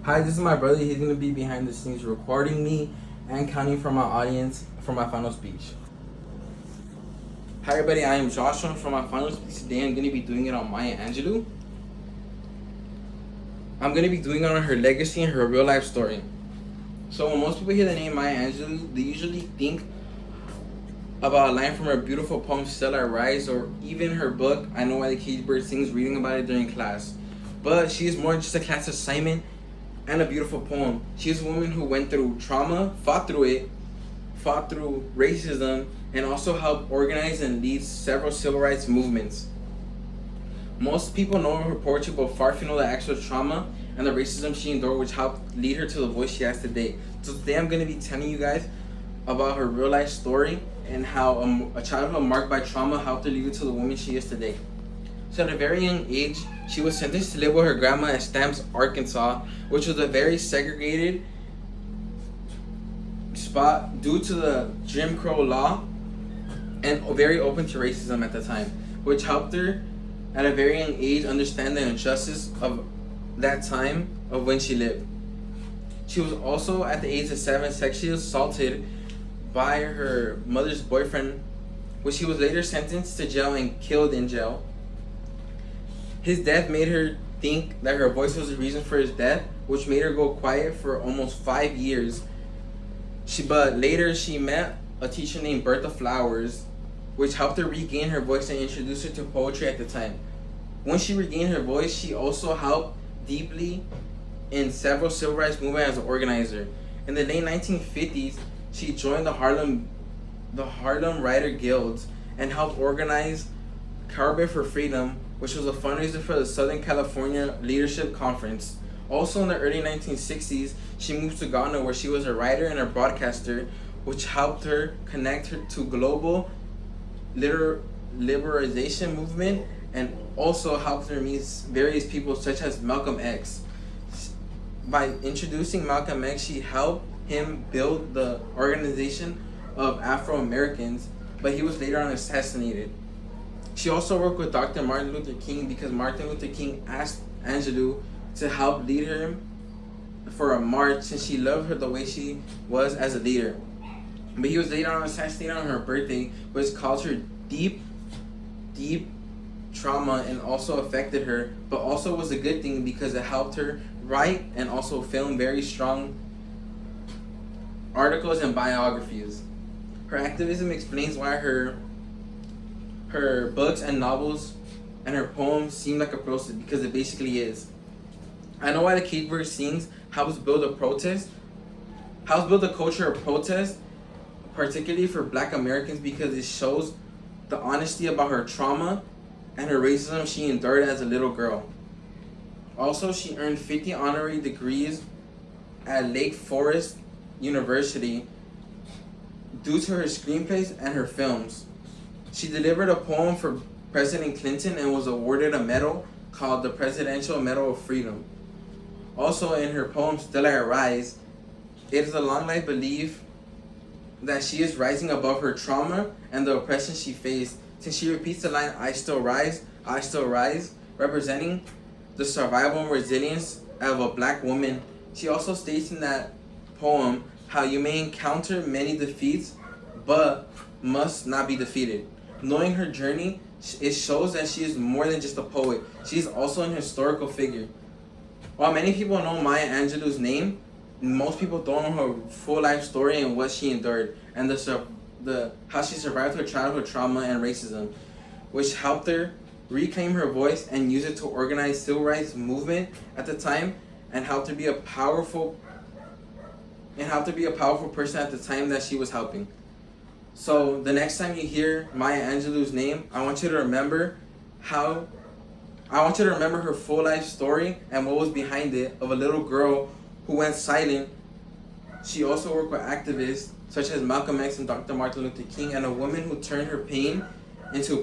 Hi, this is my brother. He's gonna be behind the scenes recording me and counting for my audience for my final speech. Hi everybody, I am Joshua. For my final speech today, I'm gonna be doing it on Maya Angelou. I'm gonna be doing it on her legacy and her real life story. So when most people hear the name Maya Angelou, they usually think about a line from her beautiful poem Still I Rise, or even her book I Know Why the Caged Bird Sings, reading about it during class. But she is more than just a class assignment and a beautiful poem. She is a woman who went through trauma, fought through racism, and also helped organize and lead several civil rights movements. Most people know her poetry, but far few know the actual trauma and the racism she endured, which helped lead her to the voice she has today. So today I'm going to be telling you guys about her real life story and how a childhood marked by trauma helped her lead her to the woman she is today. So at a very young age, she was sentenced to live with her grandma at Stamps, Arkansas, which was a very segregated spot due to the Jim Crow law and very open to racism at the time, which helped her at a very young age understand the injustice of that time of when she lived. She was also at the age of 7 sexually assaulted by her mother's boyfriend, which he was later sentenced to jail and killed in jail. His death made her think that her voice was the reason for his death, which made her go quiet for almost 5 years. But later she met a teacher named Bertha Flowers, which helped her regain her voice and introduced her to poetry at the time. Once she regained her voice, she also helped deeply in several civil rights movements as an organizer. In the late 1950s, she joined the Harlem Writer Guilds and helped organize Carbon for Freedom, which was a fundraiser for the Southern California Leadership Conference. Also in the early 1960s, she moved to Ghana, where she was a writer and a broadcaster, which helped her connect her to global liberalization movement, and also helped her meet various people such as Malcolm X. By introducing Malcolm X, she helped him build the organization of Afro-Americans, but he was later on assassinated. She also worked with Dr. Martin Luther King because Martin Luther King asked Angelou to help lead her for a march since she loved her the way she was as a leader. But he was later on assassinated on her birthday, which caused her deep trauma and also affected her, but also was a good thing because it helped her write and also film very strong articles and biographies. Her activism explains why her books and novels and her poems seem like a protest, because it basically is. I Know Why the Caged Bird Sings helps build a culture of protest, particularly for Black Americans, because it shows the honesty about her trauma and her racism she endured as a little girl. Also, she earned 50 honorary degrees at Lake Forest University due to her screenplays and her films. She delivered a poem for President Clinton and was awarded a medal called the Presidential Medal of Freedom. Also, in her poem Still I Rise, it is a long life belief that she is rising above her trauma and the oppression she faced, since she repeats the line, I still rise, representing the survival and resilience of a Black woman. She also states in that poem how you may encounter many defeats, but must not be defeated. Knowing her journey, it shows that she is more than just a poet. She is also an historical figure. While many people know Maya Angelou's name, most people don't know her full life story and what she endured, and how she survived her childhood trauma and racism, which helped her reclaim her voice and use it to organize civil rights movement at the time, and helped her be a powerful person at the time that she was helping. So the next time you hear Maya Angelou's name, I want you to remember her full life story and what was behind it, of a little girl who went silent. She also worked with activists such as Malcolm X and Dr. Martin Luther King, and a woman who turned her pain into